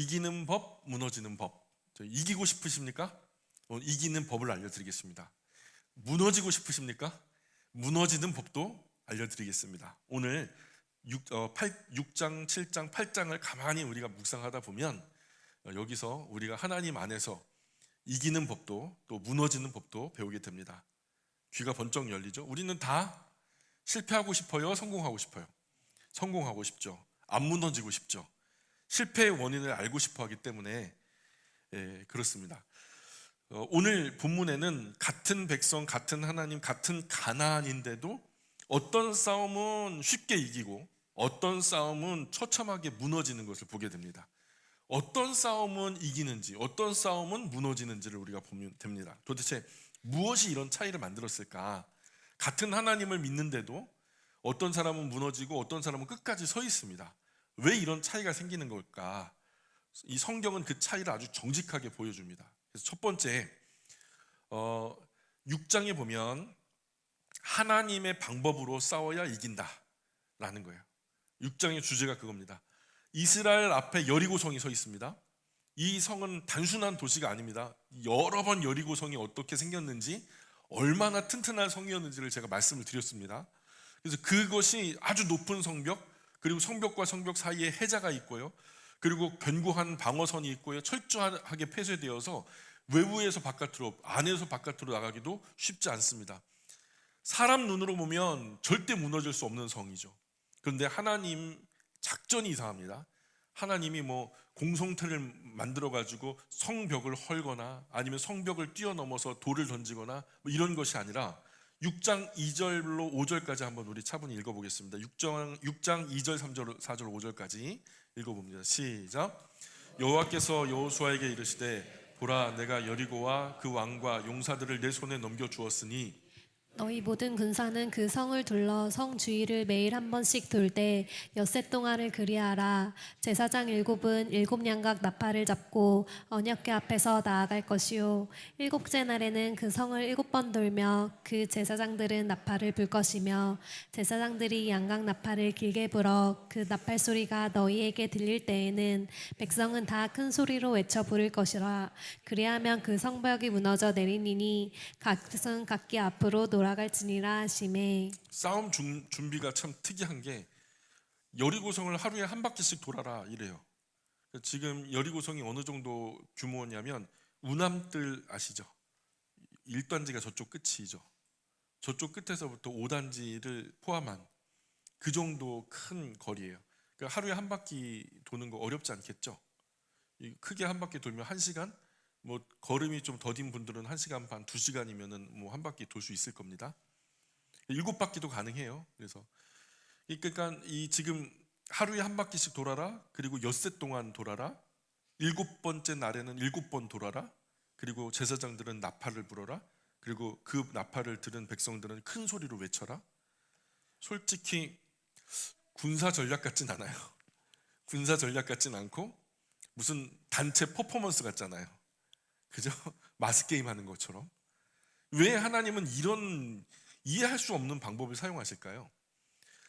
이기는 법, 무너지는 법. 이기고 싶으십니까? 오늘 이기는 법을 알려드리겠습니다. 무너지고 싶으십니까? 무너지는 법도 알려드리겠습니다. 오늘 6장, 7장, 8장을 가만히 우리가 묵상하다 보면 여기서 우리가 하나님 안에서 이기는 법도 또 무너지는 법도 배우게 됩니다. 귀가 번쩍 열리죠. 우리는 다 실패하고 싶어요? 성공하고 싶어요? 성공하고 싶죠. 안 무너지고 싶죠. 실패의 원인을 알고 싶어 하기 때문에 그렇습니다. 오늘 본문에는 같은 백성, 같은 하나님, 같은 가나안인데도 어떤 싸움은 쉽게 이기고 어떤 싸움은 처참하게 무너지는 것을 보게 됩니다. 어떤 싸움은 이기는지 어떤 싸움은 무너지는지를 우리가 보면 됩니다. 도대체 무엇이 이런 차이를 만들었을까? 같은 하나님을 믿는데도 어떤 사람은 무너지고 어떤 사람은 끝까지 서 있습니다. 왜 이런 차이가 생기는 걸까? 이 성경은 그 차이를 아주 정직하게 보여줍니다. 그래서 첫 번째 6장에 보면 하나님의 방법으로 싸워야 이긴다라는 거예요. 6장의 주제가 그겁니다. 이스라엘 앞에 여리고성이 서 있습니다. 이 성은 단순한 도시가 아닙니다. 여러 번 여리고성이 어떻게 생겼는지, 얼마나 튼튼한 성이었는지를 제가 말씀을 드렸습니다. 그래서 그것이 아주 높은 성벽, 그리고 성벽과 성벽 사이에 해자가 있고요, 그리고 견고한 방어선이 있고요, 철저하게 폐쇄되어서 외부에서 바깥으로, 안에서 바깥으로 나가기도 쉽지 않습니다. 사람 눈으로 보면 절대 무너질 수 없는 성이죠. 그런데 하나님 작전이 이상합니다. 하나님이 공성틀을 만들어 가지고 성벽을 헐거나 아니면 성벽을 뛰어넘어서 돌을 던지거나 이런 것이 아니라 6장 2절로 5절까지 한번 우리 차분히 읽어보겠습니다. 6장 2절 3절 4절 5절까지 읽어봅니다. 시작. 여호와께서 여호수아에게 이르시되 보라, 내가 여리고와 그 왕과 용사들을 내 손에 넘겨주었으니 너희 모든 군사는 그 성을 둘러 성 주위를 매일 한 번씩 돌 때 엿새 동안을 그리하라. 제사장 7은 7양각 나팔을 잡고 언약궤 앞에서 나아갈 것이요, 7째 날에는 그 성을 7번 돌며 그 제사장들은 나팔을 불 것이며, 제사장들이 양각 나팔을 길게 불어 그 나팔 소리가 너희에게 들릴 때에는 백성은 다 큰 소리로 외쳐 부를 것이라. 그리하면 그 성벽이 무너져 내리니니 각은 각기 앞으로 돌아갈지니라 하시매. 싸움 준비가 참 특이한 게 여리고성을 하루에 한 바퀴씩 돌아라 이래요. 지금 여리고성이 어느 정도 규모냐면 우남뜰 아시죠? 1단지가 저쪽 끝이죠. 저쪽 끝에서부터 5단지를 포함한 그 정도 큰 거리예요. 그러니까 하루에 한 바퀴 도는 거 어렵지 않겠죠? 크게 한 바퀴 돌면 1시간? 걸음이 좀 더딘 분들은 1시간 반, 2시간이면은 한 바퀴 돌 수 있을 겁니다. 7바퀴도 가능해요. 그러니까 지금 하루에 한 바퀴씩 돌아라, 그리고 엿새 동안 돌아라, 7번째 날에는 7번 돌아라, 그리고 제사장들은 나팔을 불어라, 그리고 그 나팔을 들은 백성들은 큰 소리로 외쳐라. 솔직히 군사 전략 같진 않아요. 군사 전략 같진 않고 무슨 단체 퍼포먼스 같잖아요. 그죠? 마스게임 하는 것처럼. 왜 하나님은 이런 이해할 수 없는 방법을 사용하실까요?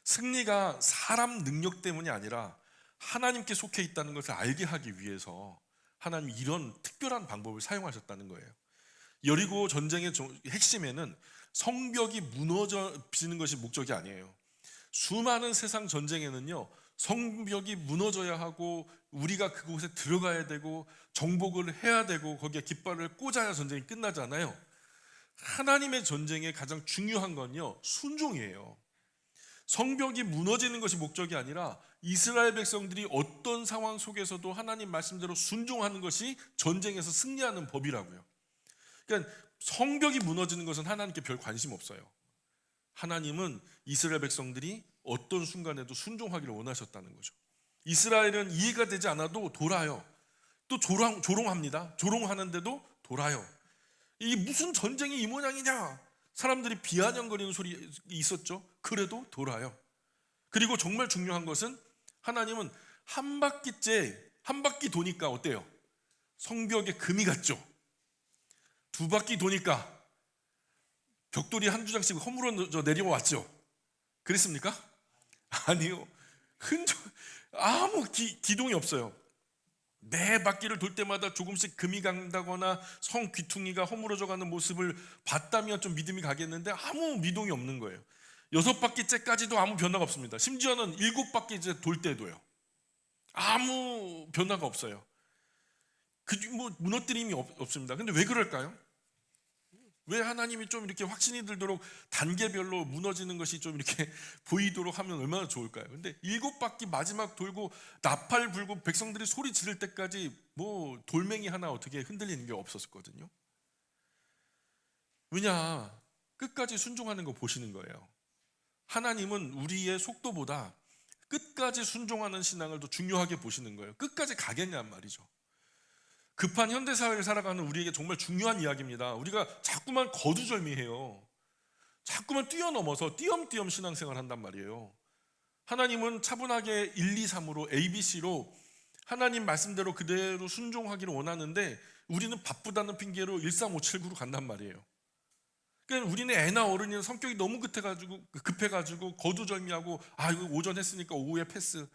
승리가 사람 능력 때문이 아니라 하나님께 속해 있다는 것을 알게 하기 위해서 하나님이 이런 특별한 방법을 사용하셨다는 거예요. 여리고 전쟁의 핵심에는 성벽이 무너지는 것이 목적이 아니에요. 수많은 세상 전쟁에는요, 성벽이 무너져야 하고 우리가 그곳에 들어가야 되고 정복을 해야 되고 거기에 깃발을 꽂아야 전쟁이 끝나잖아요. 하나님의 전쟁에 가장 중요한 건요, 순종이에요. 성벽이 무너지는 것이 목적이 아니라 이스라엘 백성들이 어떤 상황 속에서도 하나님 말씀대로 순종하는 것이 전쟁에서 승리하는 법이라고요. 그러니까 성벽이 무너지는 것은 하나님께 별 관심 없어요. 하나님은 이스라엘 백성들이 어떤 순간에도 순종하기를 원하셨다는 거죠. 이스라엘은 이해가 되지 않아도 돌아요. 또 조롱합니다. 조롱하는데도 돌아요. 이게 무슨 전쟁이 이 모양이냐? 사람들이 비아냥거리는 소리 있었죠. 그래도 돌아요. 그리고 정말 중요한 것은 하나님은 한 바퀴 도니까 어때요? 성벽에 금이 갔죠. 2바퀴 도니까 벽돌이 한두 장씩 허물어져 내려왔죠. 그랬습니까? 아니요. 아무 기동이 없어요. 매 바퀴를 돌 때마다 조금씩 금이 간다거나 성 귀퉁이가 허물어져가는 모습을 봤다면 좀 믿음이 가겠는데 아무 미동이 없는 거예요. 6바퀴째까지도 아무 변화가 없습니다. 심지어는 7바퀴째 돌 때도요. 아무 변화가 없어요. 무너뜨림이 없습니다. 근데 왜 그럴까요? 왜 하나님이 좀 이렇게 확신이 들도록 단계별로 무너지는 것이 좀 이렇게 보이도록 하면 얼마나 좋을까요? 근데 7바퀴 마지막 돌고 나팔 불고 백성들이 소리 지를 때까지 뭐 돌멩이 하나 어떻게 흔들리는 게 없었거든요. 왜냐? 끝까지 순종하는 거 보시는 거예요. 하나님은 우리의 속도보다 끝까지 순종하는 신앙을 더 중요하게 보시는 거예요. 끝까지 가겠냐는 말이죠. 급한 현대사회를 살아가는 우리에게 정말 중요한 이야기입니다. 우리가 자꾸만 거두절미해요. 자꾸만 뛰어넘어서 띄엄띄엄 신앙생활 한단 말이에요. 하나님은 차분하게 1, 2, 3으로 ABC로 하나님 말씀대로 그대로 순종하기를 원하는데 우리는 바쁘다는 핑계로 13579로 간단 말이에요. 그러니까 우리는 애나 어른이나 성격이 너무 급해가지고 거두절미하고 이거 오전 했으니까 오후에 패스,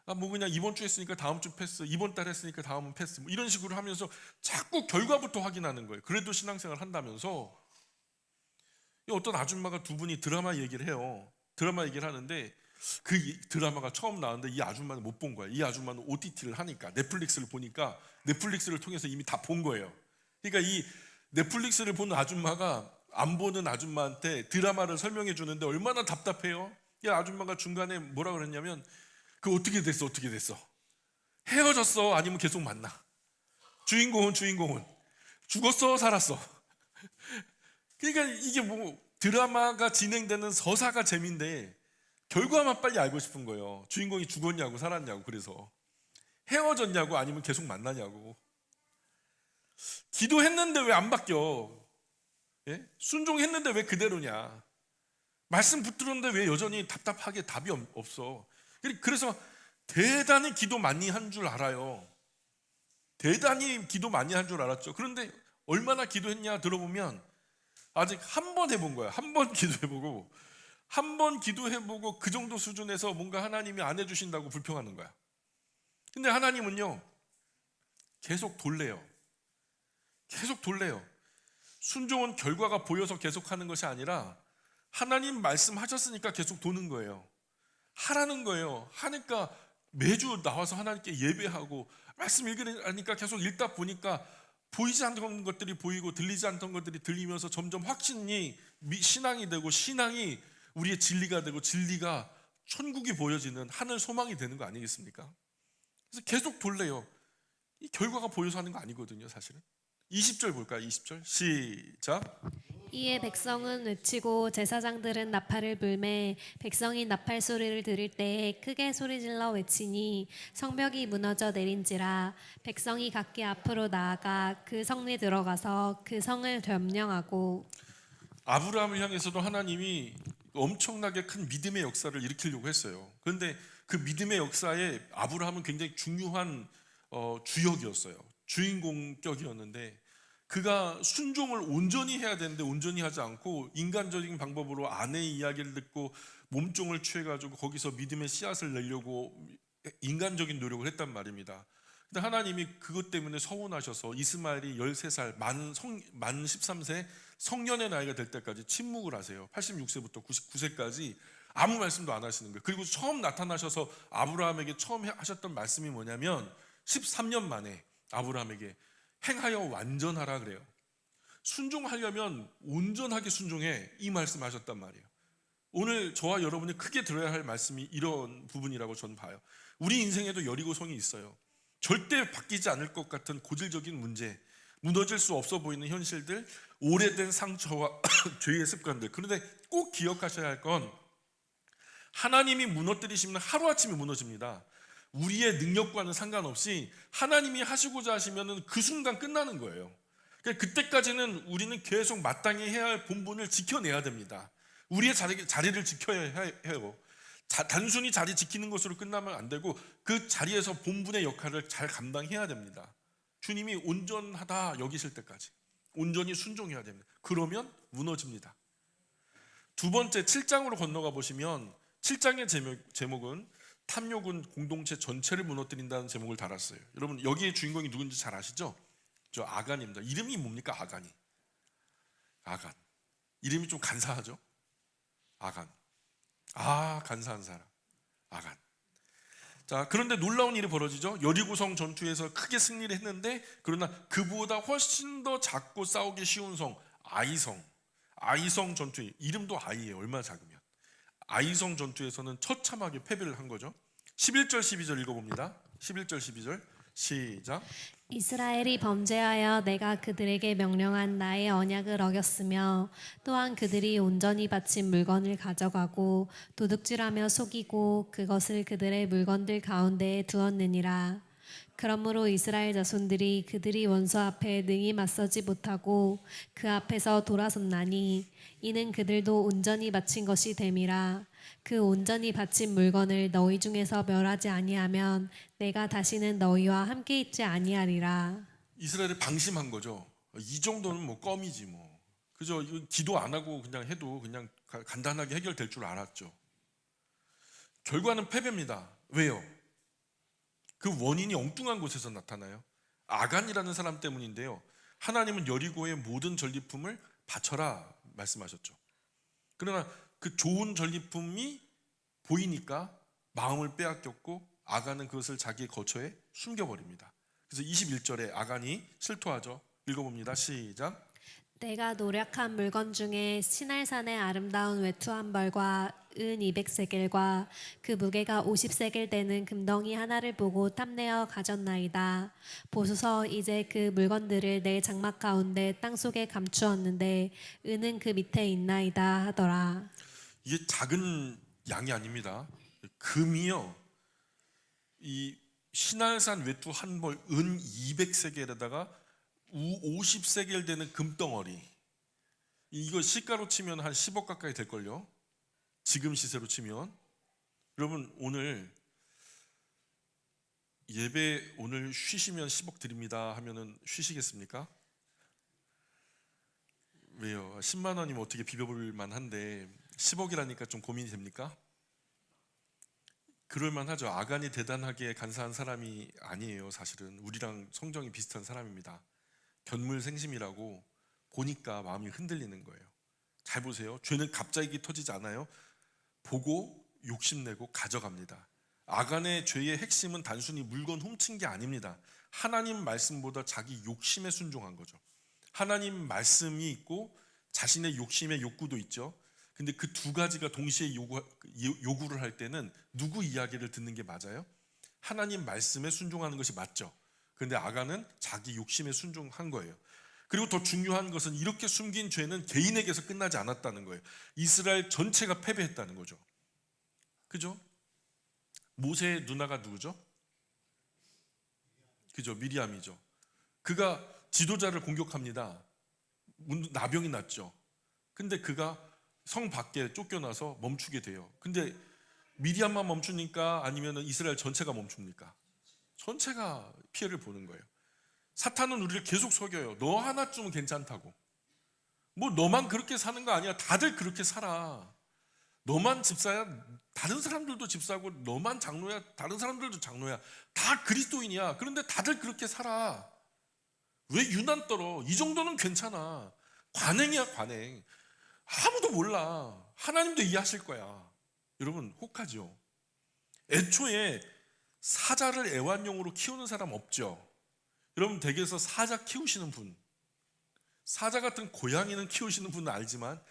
그냥 이번 주 했으니까 다음 주 패스, 이번 달 했으니까 다음은 패스, 이런 식으로 하면서 자꾸 결과부터 확인하는 거예요. 그래도 신앙생활 한다면서. 어떤 아줌마가 두 분이 드라마 얘기를 해요. 드라마 얘기를 하는데 그 드라마가 처음 나왔는데 이 아줌마는 못 본 거예요. 이 아줌마는 OTT를 하니까 넷플릭스를 보니까 넷플릭스를 통해서 이미 다 본 거예요. 그러니까 이 넷플릭스를 보는 아줌마가 안 보는 아줌마한테 드라마를 설명해 주는데 얼마나 답답해요. 이 아줌마가 중간에 뭐라 그랬냐면 어떻게 됐어? 헤어졌어? 아니면 계속 만나? 주인공은 죽었어? 살았어? 그러니까 이게 드라마가 진행되는 서사가 재미인데 결과만 빨리 알고 싶은 거예요. 주인공이 죽었냐고 살았냐고. 그래서 헤어졌냐고 아니면 계속 만나냐고. 기도했는데 왜 안 바뀌어? 예? 순종했는데 왜 그대로냐? 말씀 붙들었는데 왜 여전히 답답하게 답이 없어? 그래서 대단히 기도 많이 한 줄 알아요. 대단히 기도 많이 한 줄 알았죠. 그런데 얼마나 기도했냐 들어보면 아직 한 번 해본 거야. 한 번 기도해보고 그 정도 수준에서 뭔가 하나님이 안 해주신다고 불평하는 거야. 근데 하나님은요 계속 돌래요. 순종은 결과가 보여서 계속하는 것이 아니라 하나님 말씀하셨으니까 계속 도는 거예요. 하라는 거예요. 하니까 매주 나와서 하나님께 예배하고 말씀 읽으니까 계속 읽다 보니까 보이지 않던 것들이 보이고 들리지 않던 것들이 들리면서 점점 확신이 신앙이 되고 신앙이 우리의 진리가 되고 진리가 천국이 보여지는 하늘 소망이 되는 거 아니겠습니까? 그래서 계속 돌래요. 이 결과가 보여서 하는 거 아니거든요, 사실은. 20절 볼까요? 20절 시작. 이에 백성은 외치고 제사장들은 나팔을 불매 백성이 나팔 소리를 들을 때 크게 소리질러 외치니 성벽이 무너져 내린지라 백성이 각기 앞으로 나아가 그 성에 들어가서 그 성을 점령하고. 아브라함을 향해서도 하나님이 엄청나게 큰 믿음의 역사를 일으키려고 했어요. 그런데 그 믿음의 역사에 아브라함은 굉장히 중요한 주역이었어요. 주인공격이었는데 그가 순종을 온전히 해야 되는데 온전히 하지 않고 인간적인 방법으로 아내의 이야기를 듣고 몸종을 취해가지고 거기서 믿음의 씨앗을 내려고 인간적인 노력을 했단 말입니다. 근데 하나님이 그것 때문에 서운하셔서 이스마엘이 13살 만 13세 성년의 나이가 될 때까지 침묵을 하세요. 86세부터 99세까지 아무 말씀도 안 하시는 거예요. 그리고 처음 나타나셔서 아브라함에게 처음 하셨던 말씀이 뭐냐면 13년 만에 아브라함에게 행하여 완전하라 그래요. 순종하려면 온전하게 순종해, 이 말씀하셨단 말이에요. 오늘 저와 여러분이 크게 들어야 할 말씀이 이런 부분이라고 저는 봐요. 우리 인생에도 여리고성이 있어요. 절대 바뀌지 않을 것 같은 고질적인 문제, 무너질 수 없어 보이는 현실들, 오래된 상처와 죄의 습관들. 그런데 꼭 기억하셔야 할 건 하나님이 무너뜨리시면 하루아침에 무너집니다. 우리의 능력과는 상관없이 하나님이 하시고자 하시면 그 순간 끝나는 거예요. 그러니까 그때까지는 우리는 계속 마땅히 해야 할 본분을 지켜내야 됩니다. 우리의 자리를 지켜야 해요. 단순히 자리 지키는 것으로 끝나면 안 되고 그 자리에서 본분의 역할을 잘 감당해야 됩니다. 주님이 온전하다 여기실 때까지 온전히 순종해야 됩니다. 그러면 무너집니다. 두 번째 7장으로 건너가 보시면 7장의 제목은 탐욕은 공동체 전체를 무너뜨린다는 제목을 달았어요. 여러분 여기에 주인공이 누군지 잘 아시죠? 저 아간입니다. 이름이 뭡니까? 아간이. 아간. 이름이 좀 간사하죠? 아간. 아, 간사한 사람. 아간. 자, 그런데 놀라운 일이 벌어지죠. 여리고성 전투에서 크게 승리를 했는데, 그러나 그보다 훨씬 더 작고 싸우기 쉬운 성 아이성. 아이성 전투, 이름도 아이예요. 얼마나 작으면. 아이성 전투에서는 처참하게 패배를 한 거죠. 11절 12절 읽어봅니다. 11절 12절 시작. 이스라엘이 범죄하여 내가 그들에게 명령한 나의 언약을 어겼으며 또한 그들이 온전히 바친 물건을 가져가고 도둑질하며 속이고 그것을 그들의 물건들 가운데에 두었느니라. 그러므로 이스라엘 자손들이 그들이 원수 앞에 능히 맞서지 못하고 그 앞에서 돌아섰나니 이는 그들도 온전히 바친 것이 됨이라. 그 온전히 바친 물건을 너희 중에서 멸하지 아니하면 내가 다시는 너희와 함께 있지 아니하리라. 이스라엘이 방심한 거죠. 이 정도는 뭐 껌이지 뭐. 그죠? 이거 기도 안 하고 그냥 해도 그냥 간단하게 해결될 줄 알았죠. 결과는 패배입니다. 왜요? 그 원인이 엉뚱한 곳에서 나타나요. 아간이라는 사람 때문인데요. 하나님은 여리고의 모든 전리품을 바쳐라 말씀하셨죠. 그러나 그 좋은 전리품이 보이니까 마음을 빼앗겼고 아간은 그것을 자기의 거처에 숨겨버립니다. 그래서 21절에 아간이 실토하죠. 읽어봅니다. 시작. 내가 노력한 물건 중에 시날산의 아름다운 외투 한 벌과 은 200세겔과 그 무게가 50세겔 되는 금덩이 하나를 보고 탐내어 가졌나이다. 보소서 이제 그 물건들을 내 장막 가운데 땅속에 감추었는데 은은 그 밑에 있나이다 하더라. 이게 작은 양이 아닙니다. 금이요. 이 시날산 외투 한 벌 은 200세겔에다가 우 50세겔 되는 금덩어리. 이거 시가로 치면 한 10억 가까이 될걸요. 지금 시세로 치면. 여러분 오늘 예배 오늘 쉬시면 10억 드립니다 하면은 쉬시겠습니까? 왜요? 10만 원이면 어떻게 비벼볼 만한데 10억이라니까 좀 고민이 됩니까? 그럴만 하죠. 아간이 대단하게 간사한 사람이 아니에요. 사실은 우리랑 성정이 비슷한 사람입니다. 견물생심이라고 보니까 마음이 흔들리는 거예요. 잘 보세요. 죄는 갑자기 터지지 않아요. 보고 욕심내고 가져갑니다. 아간의 죄의 핵심은 단순히 물건 훔친 게 아닙니다. 하나님 말씀보다 자기 욕심에 순종한 거죠. 하나님 말씀이 있고 자신의 욕심의 욕구도 있죠. 근데 그 두 가지가 동시에 요구를 할 때는 누구 이야기를 듣는 게 맞아요? 하나님 말씀에 순종하는 것이 맞죠. 그런데 아간은 자기 욕심에 순종한 거예요. 그리고 더 중요한 것은 이렇게 숨긴 죄는 개인에게서 끝나지 않았다는 거예요. 이스라엘 전체가 패배했다는 거죠. 그죠? 모세의 누나가 누구죠? 그죠? 미리암이죠. 그가 지도자를 공격합니다. 나병이 났죠. 근데 그가 성 밖에 쫓겨나서 멈추게 돼요. 근데 미리암만 멈추니까 아니면 이스라엘 전체가 멈춥니까? 전체가 피해를 보는 거예요. 사탄은 우리를 계속 속여요. 너 하나쯤은 괜찮다고. 뭐 너만 그렇게 사는 거 아니야. 다들 그렇게 살아. 너만 집사야. 다른 사람들도 집사고 너만 장로야. 다른 사람들도 장로야. 다 그리스도인이야. 그런데 다들 그렇게 살아. 왜 유난 떨어? 이 정도는 괜찮아. 관행이야 관행. 아무도 몰라. 하나님도 이해하실 거야. 여러분 혹하죠. 애초에 사자를 애완용으로 키우는 사람 없죠. 여러분 댁에서 사자 키우시는 분, 사자 같은 고양이는 키우시는 분은 알지만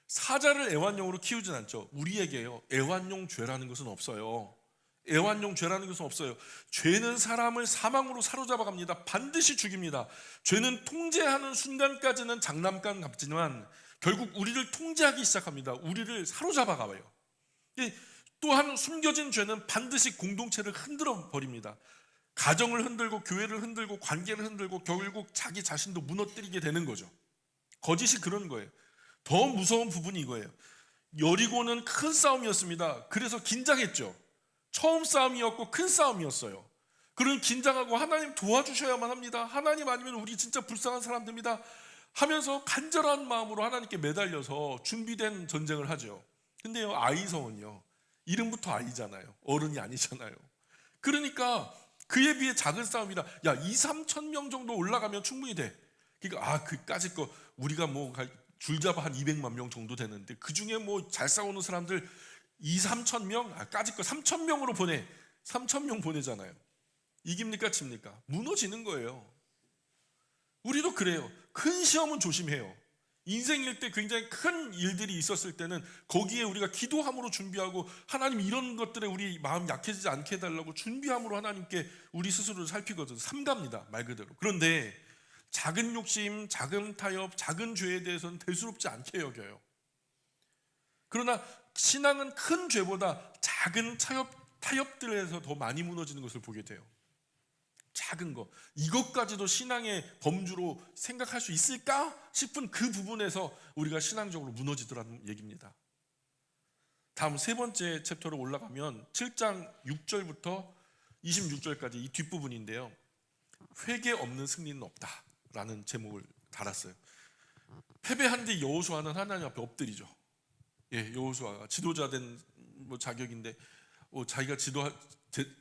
사자를 애완용으로 키우진 않죠. 우리에게요 애완용 죄라는 것은 없어요. 애완용 죄라는 것은 없어요. 죄는 사람을 사망으로 사로잡아 갑니다. 반드시 죽입니다. 죄는 통제하는 순간까지는 장난감 같지만 결국 우리를 통제하기 시작합니다. 우리를 사로잡아 가요. 또한 숨겨진 죄는 반드시 공동체를 흔들어 버립니다. 가정을 흔들고 교회를 흔들고 관계를 흔들고 결국 자기 자신도 무너뜨리게 되는 거죠. 거짓이 그런 거예요. 더 무서운 부분이 이거예요. 여리고는 큰 싸움이었습니다. 그래서 긴장했죠. 처음 싸움이었고 큰 싸움이었어요. 그런 긴장하고 하나님 도와주셔야만 합니다. 하나님 아니면 우리 진짜 불쌍한 사람 됩니다 하면서 간절한 마음으로 하나님께 매달려서 준비된 전쟁을 하죠. 근데요 아이성은요 이름부터 아니잖아요. 어른이 아니잖아요. 그러니까 그에 비해 작은 싸움이라, 야, 2, 3천 명 정도 올라가면 충분히 돼. 그러니까 그까짓 거 우리가 뭐 줄잡아 한 200만 명 정도 되는데 그 중에 뭐 잘 싸우는 사람들 2, 3천 명, 까짓 거 3천 명으로 보내. 3천 명 보내잖아요. 이깁니까 집니까? 무너지는 거예요. 우리도 그래요. 큰 시험은 조심해요. 인생일 때 굉장히 큰 일들이 있었을 때는 거기에 우리가 기도함으로 준비하고, 하나님 이런 것들에 우리 마음 약해지지 않게 해달라고 준비함으로 하나님께 우리 스스로를 살피거든요. 삼갑니다, 말 그대로. 그런데 작은 욕심, 작은 타협, 작은 죄에 대해서는 대수롭지 않게 여겨요. 그러나 신앙은 큰 죄보다 작은 타협들에서 더 많이 무너지는 것을 보게 돼요. 작은 거, 이것까지도 신앙의 범주로 생각할 수 있을까 싶은 그 부분에서 우리가 신앙적으로 무너지더라는 얘기입니다. 다음 세 번째 챕터로 올라가면 7장 6절부터 26절까지 이 뒷부분인데요, 회개 없는 승리는 없다라는 제목을 달았어요. 패배한 뒤 여호수아는 하나님 앞에 엎드리죠. 여호수아가 지도자 된 자격인데 자기가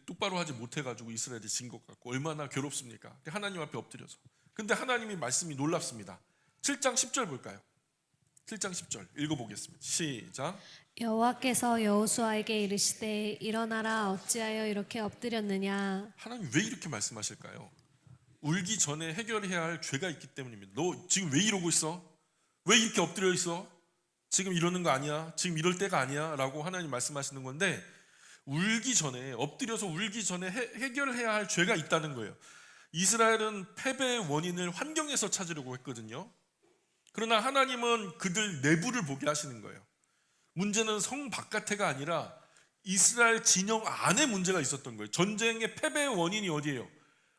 똑바로 하지 못해가지고 이스라엘이 진 것 같고 얼마나 괴롭습니까? 하나님 앞에 엎드려서. 근데 하나님이 말씀이 놀랍습니다. 7장 10절 볼까요? 7장 10절 읽어보겠습니다. 시작. 여호와께서 여호수아에게 이르시되 일어나라, 어찌하여 이렇게 엎드렸느냐. 하나님 왜 이렇게 말씀하실까요? 울기 전에 해결해야 할 죄가 있기 때문입니다. 너 지금 왜 이러고 있어? 왜 이렇게 엎드려 있어? 지금 이러는 거 아니야? 지금 이럴 때가 아니야? 라고 하나님 말씀하시는 건데, 울기 전에, 엎드려서 울기 전에 해결해야 할 죄가 있다는 거예요. 이스라엘은 패배의 원인을 환경에서 찾으려고 했거든요. 그러나 하나님은 그들 내부를 보게 하시는 거예요. 문제는 성 바깥에가 아니라 이스라엘 진영 안에 문제가 있었던 거예요. 전쟁의 패배의 원인이 어디예요?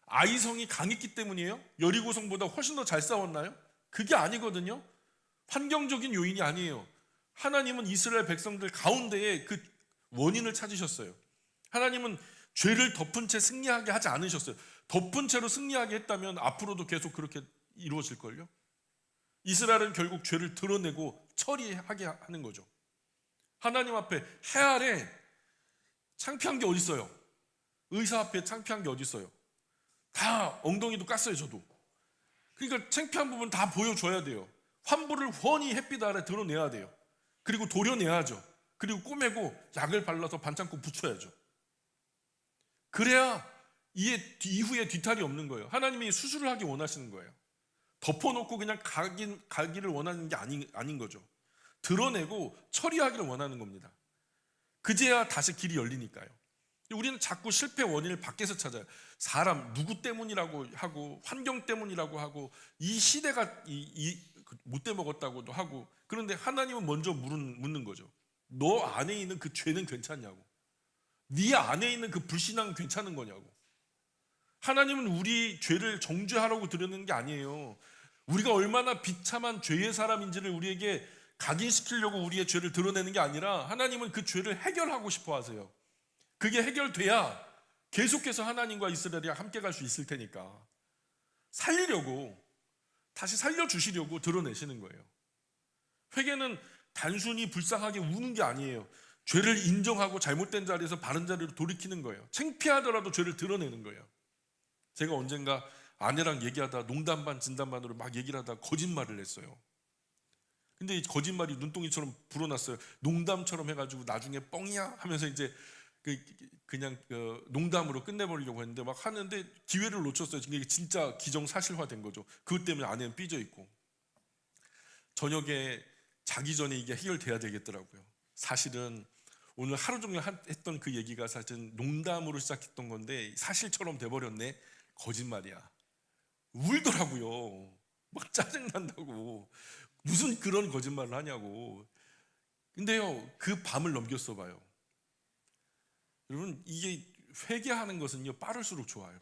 아이성이 강했기 때문이에요? 여리고성보다 훨씬 더 잘 싸웠나요? 그게 아니거든요. 환경적인 요인이 아니에요. 하나님은 이스라엘 백성들 가운데에 그 원인을 찾으셨어요. 하나님은 죄를 덮은 채 승리하게 하지 않으셨어요. 덮은 채로 승리하게 했다면 앞으로도 계속 그렇게 이루어질걸요. 이스라엘은 결국 죄를 드러내고 처리하게 하는 거죠. 하나님 앞에 해 아래 창피한 게 어디 있어요? 의사 앞에 창피한 게 어디 있어요? 다 엉덩이도 깠어요, 저도. 그러니까 창피한 부분 다 보여줘야 돼요. 환부를 훤히 햇빛 아래 드러내야 돼요. 그리고 도려내야죠. 그리고 꼬매고 약을 발라서 반창고 붙여야죠. 그래야 이후에 뒤탈이 없는 거예요. 하나님이 수술을 하기 원하시는 거예요. 덮어놓고 그냥 가기를 원하는 게 아닌 거죠. 드러내고 처리하기를 원하는 겁니다. 그제야 다시 길이 열리니까요. 우리는 자꾸 실패 원인을 밖에서 찾아요. 사람 누구 때문이라고 하고, 환경 때문이라고 하고, 이 시대가 못돼 먹었다고도 하고. 그런데 하나님은 먼저 묻는 거죠. 너 안에 있는 그 죄는 괜찮냐고. 네 안에 있는 그 불신앙은 괜찮은 거냐고. 하나님은 우리 죄를 정죄하라고 드리는 게 아니에요. 우리가 얼마나 비참한 죄의 사람인지를 우리에게 각인시키려고 우리의 죄를 드러내는 게 아니라, 하나님은 그 죄를 해결하고 싶어 하세요. 그게 해결돼야 계속해서 하나님과 이스라엘이 함께 갈 수 있을 테니까 살리려고, 다시 살려주시려고 드러내시는 거예요. 회개는 단순히 불쌍하게 우는 게 아니에요. 죄를 인정하고 잘못된 자리에서 바른 자리로 돌이키는 거예요. 창피하더라도 죄를 드러내는 거예요. 제가 언젠가 아내랑 얘기하다 농담 반 진담 반으로 막 얘기를 하다 거짓말을 했어요. 근데 이 거짓말이 눈동이처럼 불어났어요. 농담처럼 해가지고 나중에 뻥이야 하면서 이제 그냥 농담으로 끝내버리려고 했는데 막 하는데 기회를 놓쳤어요. 이게 진짜 기정사실화된 거죠. 그것 때문에 아내는 삐져 있고. 저녁에 자기 전에 이게 해결돼야 되겠더라고요. 사실은 오늘 하루 종일 했던 그 얘기가 사실 농담으로 시작했던 건데 사실처럼 돼버렸네. 거짓말이야. 울더라고요. 막 짜증난다고. 무슨 그런 거짓말을 하냐고. 근데요, 그 밤을 넘겼어 봐요. 여러분, 이게 회개하는 것은요, 빠를수록 좋아요.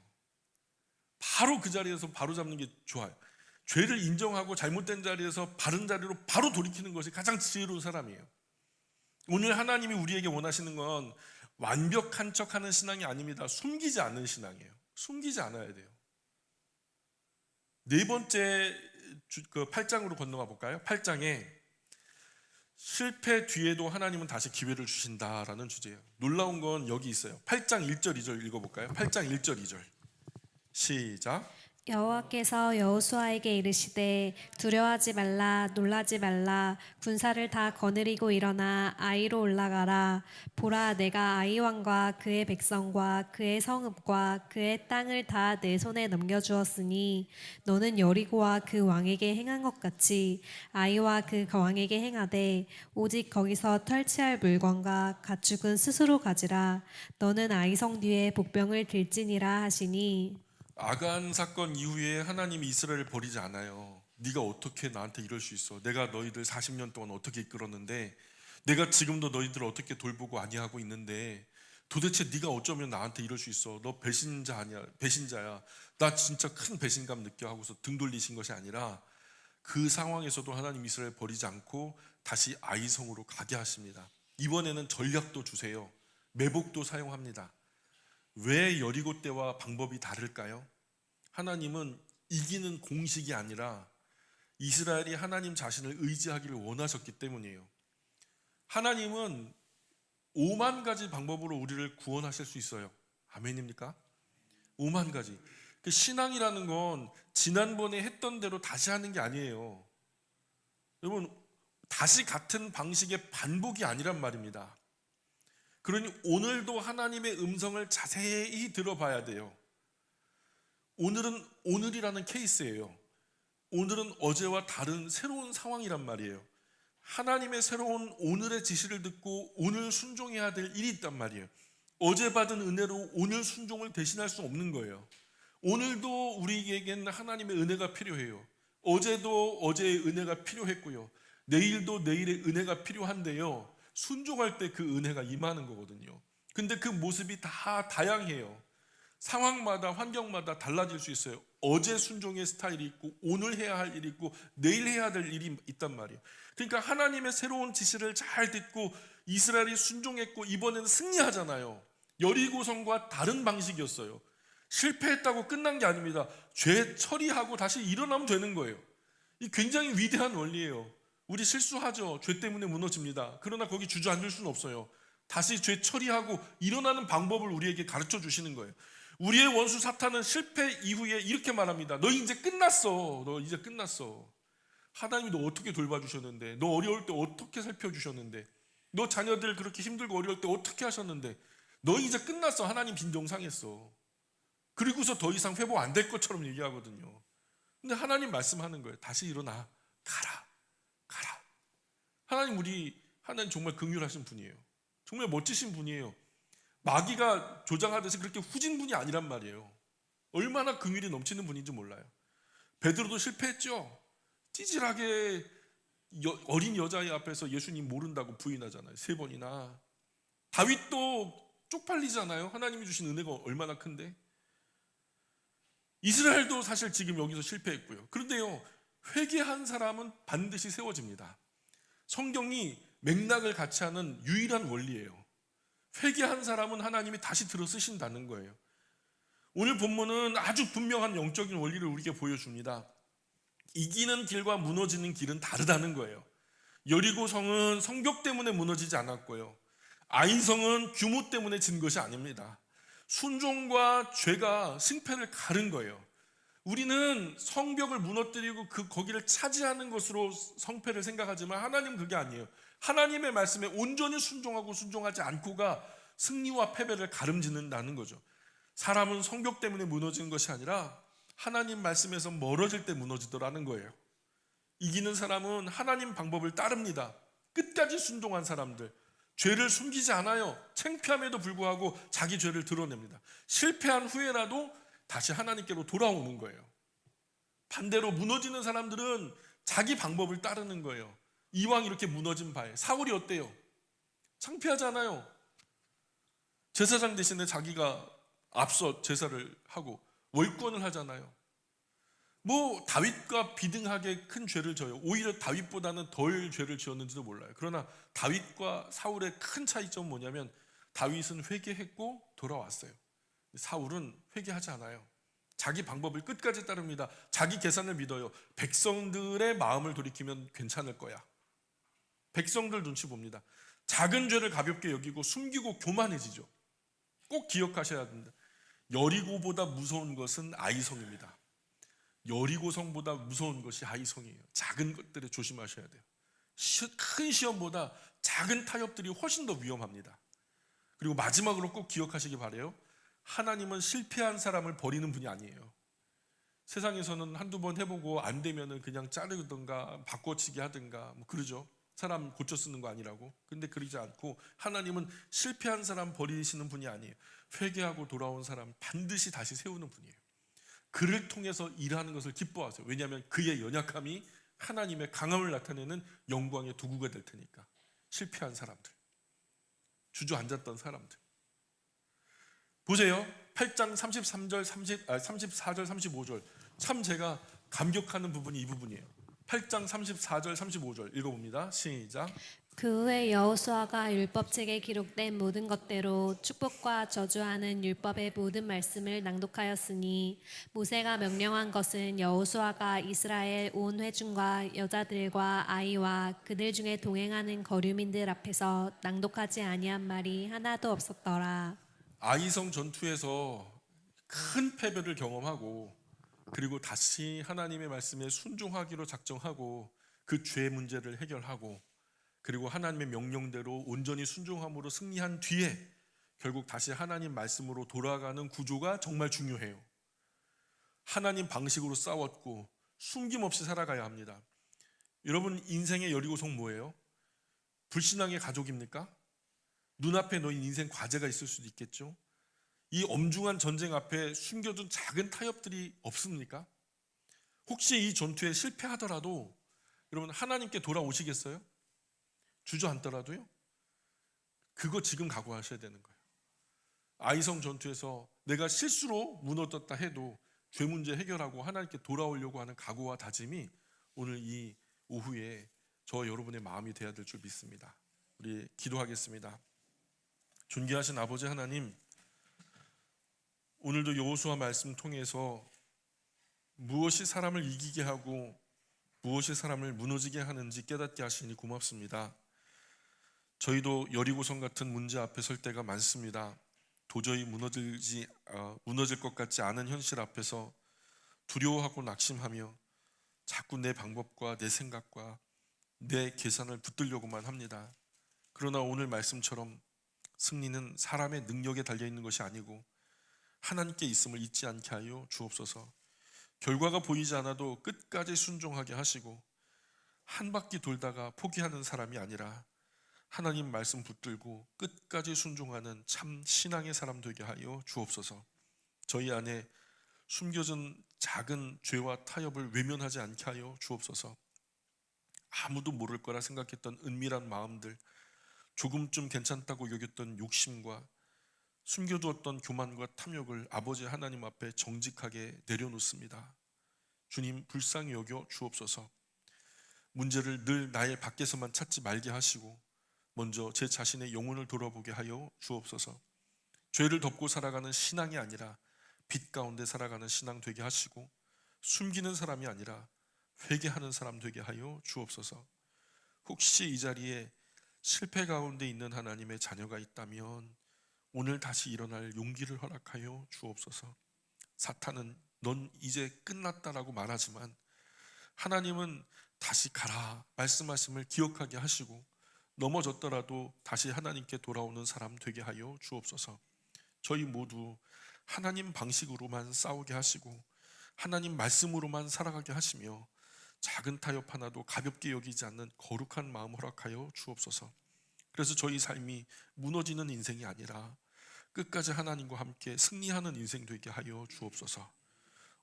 바로 그 자리에서 바로 잡는 게 좋아요. 죄를 인정하고 잘못된 자리에서 바른 자리로 바로 돌이키는 것이 가장 지혜로운 사람이에요. 오늘 하나님이 우리에게 원하시는 건 완벽한 척하는 신앙이 아닙니다. 숨기지 않는 신앙이에요. 숨기지 않아야 돼요. 네 번째 그 8장으로 건너가 볼까요? 8장에 실패 뒤에도 하나님은 다시 기회를 주신다라는 주제예요. 놀라운 건 여기 있어요. 8장 1절 2절 읽어볼까요? 8장 1절 2절 시작. 여호와께서 여호수아에게 이르시되 두려워하지 말라 놀라지 말라 군사를 다 거느리고 일어나 아이로 올라가라. 보라, 내가 아이 왕과 그의 백성과 그의 성읍과 그의 땅을 다 내 손에 넘겨주었으니 너는 여리고와 그 왕에게 행한 것 같이 아이와 그 왕에게 행하되 오직 거기서 탈취할 물건과 가축은 스스로 가지라. 너는 아이성 뒤에 복병을 들지니라 하시니. 아간 사건 이후에 하나님이 이스라엘을 버리지 않아요. 네가 어떻게 나한테 이럴 수 있어? 내가 너희들 40년 동안 어떻게 이끌었는데, 내가 지금도 너희들을 어떻게 돌보고 아니하고 있는데 도대체 네가 어쩌면 나한테 이럴 수 있어? 너 배신자 아니야? 배신자야. 나 진짜 큰 배신감 느껴 하고서 등 돌리신 것이 아니라 그 상황에서도 하나님 이스라엘 버리지 않고 다시 아이성으로 가게 하십니다. 이번에는 전략도 주세요. 매복도 사용합니다. 왜 여리고 때와 방법이 다를까요? 하나님은 이기는 공식이 아니라 이스라엘이 하나님 자신을 의지하기를 원하셨기 때문이에요. 하나님은 5만 가지 방법으로 우리를 구원하실 수 있어요. 아멘입니까? 5만 가지. 그 신앙이라는 건 지난번에 했던 대로 다시 하는 게 아니에요. 여러분, 다시 같은 방식의 반복이 아니란 말입니다. 그러니 오늘도 하나님의 음성을 자세히 들어봐야 돼요. 오늘은 오늘이라는 케이스예요. 오늘은 어제와 다른 새로운 상황이란 말이에요. 하나님의 새로운 오늘의 지시를 듣고 오늘 순종해야 될 일이 있단 말이에요. 어제 받은 은혜로 오늘 순종을 대신할 수 없는 거예요. 오늘도 우리에게는 하나님의 은혜가 필요해요. 어제도 어제의 은혜가 필요했고요. 내일도 내일의 은혜가 필요한데요. 순종할 때 그 은혜가 임하는 거거든요. 근데 그 모습이 다 다양해요. 상황마다 환경마다 달라질 수 있어요. 어제 순종의 스타일이 있고 오늘 해야 할 일이 있고 내일 해야 될 일이 있단 말이에요. 그러니까 하나님의 새로운 지시를 잘 듣고 이스라엘이 순종했고 이번에는 승리하잖아요. 여리고성과 다른 방식이었어요. 실패했다고 끝난 게 아닙니다. 죄 처리하고 다시 일어나면 되는 거예요. 이 굉장히 위대한 원리예요. 우리 실수하죠. 죄 때문에 무너집니다. 그러나 거기 주저앉을 수는 없어요. 다시 죄 처리하고 일어나는 방법을 우리에게 가르쳐 주시는 거예요. 우리의 원수 사탄은 실패 이후에 이렇게 말합니다. 너 이제 끝났어. 너 이제 끝났어. 하나님이 너 어떻게 돌봐주셨는데, 너 어려울 때 어떻게 살펴주셨는데, 너 자녀들 그렇게 힘들고 어려울 때 어떻게 하셨는데, 너 이제 끝났어. 하나님 빈정상했어. 그리고서 더 이상 회복 안 될 것처럼 얘기하거든요. 근데 하나님 말씀하는 거예요. 다시 일어나. 가라. 가라. 하나님 정말 긍휼하신 분이에요. 정말 멋지신 분이에요. 마귀가 조장하듯이 그렇게 후진 분이 아니란 말이에요. 얼마나 긍휼이 넘치는 분인지 몰라요. 베드로도 실패했죠. 찌질하게 어린 여자의 앞에서 예수님 모른다고 부인하잖아요. 3번이나. 다윗도 쪽팔리잖아요. 하나님이 주신 은혜가 얼마나 큰데. 이스라엘도 사실 지금 여기서 실패했고요. 그런데요, 회개한 사람은 반드시 세워집니다. 성경이 맥락을 같이 하는 유일한 원리예요. 회개한 사람은 하나님이 다시 들어 쓰신다는 거예요. 오늘 본문은 아주 분명한 영적인 원리를 우리에게 보여줍니다. 이기는 길과 무너지는 길은 다르다는 거예요. 여리고성은 성벽 때문에 무너지지 않았고요. 아이성은 규모 때문에 진 것이 아닙니다. 순종과 죄가 승패를 가른 거예요. 우리는 성벽을 무너뜨리고 거기를 차지하는 것으로 성패를 생각하지만 하나님은 그게 아니에요. 하나님의 말씀에 온전히 순종하고 순종하지 않고가 승리와 패배를 가름짓는다는 거죠. 사람은 성벽 때문에 무너지는 것이 아니라 하나님 말씀에서 멀어질 때 무너지더라는 거예요. 이기는 사람은 하나님 방법을 따릅니다. 끝까지 순종한 사람들, 죄를 숨기지 않아요. 창피함에도 불구하고 자기 죄를 드러냅니다. 실패한 후에라도 다시 하나님께로 돌아오는 거예요. 반대로 무너지는 사람들은 자기 방법을 따르는 거예요. 이왕 이렇게 무너진 바에 사울이 어때요? 창피하잖아요. 제사장 대신에 자기가 앞서 제사를 하고 월권을 하잖아요. 뭐 다윗과 비등하게 큰 죄를 져요. 오히려 다윗보다는 덜 죄를 지었는지도 몰라요. 그러나 다윗과 사울의 큰 차이점은 뭐냐면 다윗은 회개했고 돌아왔어요. 사울은 회개하지 않아요. 자기 방법을 끝까지 따릅니다. 자기 계산을 믿어요. 백성들의 마음을 돌이키면 괜찮을 거야. 백성들 눈치 봅니다. 작은 죄를 가볍게 여기고 숨기고 교만해지죠. 꼭 기억하셔야 됩니다. 여리고보다 무서운 것은 아이성입니다. 여리고성보다 무서운 것이 아이성이에요. 작은 것들에 조심하셔야 돼요. 큰 시험보다 작은 타협들이 훨씬 더 위험합니다. 그리고 마지막으로 꼭 기억하시기 바라요. 하나님은 실패한 사람을 버리는 분이 아니에요. 세상에서는 한두 번 해보고 안 되면은 그냥 자르든가 바꿔치기 하든가 뭐 그러죠. 사람 고쳐 쓰는 거 아니라고. 근데 그러지 않고 하나님은 실패한 사람 버리시는 분이 아니에요. 회개하고 돌아온 사람 반드시 다시 세우는 분이에요. 그를 통해서 일하는 것을 기뻐하세요. 왜냐하면 그의 연약함이 하나님의 강함을 나타내는 영광의 도구가 될 테니까. 실패한 사람들, 주저앉았던 사람들. 보세요. 8장 33절, 34절, 35절. 참 제가 감격하는 부분이 이 부분이에요. 8장 34절, 35절 읽어봅니다. 시작. 그 후에 여호수아가 율법책에 기록된 모든 것대로 축복과 저주하는 율법의 모든 말씀을 낭독하였으니 모세가 명령한 것은 여호수아가 이스라엘 온 회중과 여자들과 아이와 그들 중에 동행하는 거류민들 앞에서 낭독하지 아니한 말이 하나도 없었더라. 아이성 전투에서 큰 패배를 경험하고 그리고 다시 하나님의 말씀에 순종하기로 작정하고 그 죄 문제를 해결하고 그리고 하나님의 명령대로 온전히 순종함으로 승리한 뒤에 결국 다시 하나님 말씀으로 돌아가는 구조가 정말 중요해요. 하나님 방식으로 싸웠고 숨김없이 살아가야 합니다. 여러분 인생의 여리고성 뭐예요? 불신앙의 가족입니까? 눈앞에 놓인 인생 과제가 있을 수도 있겠죠. 이 엄중한 전쟁 앞에 숨겨둔 작은 타협들이 없습니까? 혹시 이 전투에 실패하더라도 여러분 하나님께 돌아오시겠어요? 주저앉더라도요? 그거 지금 각오하셔야 되는 거예요. 아이성 전투에서 내가 실수로 무너졌다 해도 죄 문제 해결하고 하나님께 돌아오려고 하는 각오와 다짐이 오늘 이 오후에 저 여러분의 마음이 되어야 될 줄 믿습니다. 우리 기도하겠습니다. 존귀하신 아버지 하나님, 오늘도 여호수아 말씀 통해서 무엇이 사람을 이기게 하고 무엇이 사람을 무너지게 하는지 깨닫게 하시니 고맙습니다. 저희도 여리고성 같은 문제 앞에 설 때가 많습니다. 도저히 무너질 것 같지 않은 현실 앞에서 두려워하고 낙심하며 자꾸 내 방법과 내 생각과 내 계산을 붙들려고만 합니다. 그러나 오늘 말씀처럼 승리는 사람의 능력에 달려있는 것이 아니고 하나님께 있음을 잊지 않게 하여 주옵소서. 결과가 보이지 않아도 끝까지 순종하게 하시고 한 바퀴 돌다가 포기하는 사람이 아니라 하나님 말씀 붙들고 끝까지 순종하는 참 신앙의 사람 되게 하여 주옵소서. 저희 안에 숨겨진 작은 죄와 타협을 외면하지 않게 하여 주옵소서. 아무도 모를 거라 생각했던 은밀한 마음들, 조금쯤 괜찮다고 여겼던 욕심과 숨겨두었던 교만과 탐욕을 아버지 하나님 앞에 정직하게 내려놓습니다. 주님 불쌍히 여겨 주옵소서. 문제를 늘 나의 밖에서만 찾지 말게 하시고 먼저 제 자신의 영혼을 돌아보게 하여 주옵소서. 죄를 덮고 살아가는 신앙이 아니라 빛 가운데 살아가는 신앙 되게 하시고 숨기는 사람이 아니라 회개하는 사람 되게 하여 주옵소서. 혹시 이 자리에 실패 가운데 있는 하나님의 자녀가 있다면 오늘 다시 일어날 용기를 허락하여 주옵소서. 사탄은 넌 이제 끝났다라고 말하지만 하나님은 다시 가라 말씀하심을 기억하게 하시고 넘어졌더라도 다시 하나님께 돌아오는 사람 되게 하여 주옵소서. 저희 모두 하나님 방식으로만 싸우게 하시고 하나님 말씀으로만 살아가게 하시며 작은 타협 하나도 가볍게 여기지 않는 거룩한 마음 허락하여 주옵소서. 그래서 저희 삶이 무너지는 인생이 아니라 끝까지 하나님과 함께 승리하는 인생 되게 하여 주옵소서.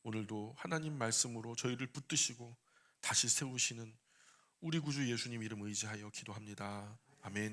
오늘도 하나님 말씀으로 저희를 붙드시고 다시 세우시는 우리 구주 예수님 이름 의지하여 기도합니다. 아멘.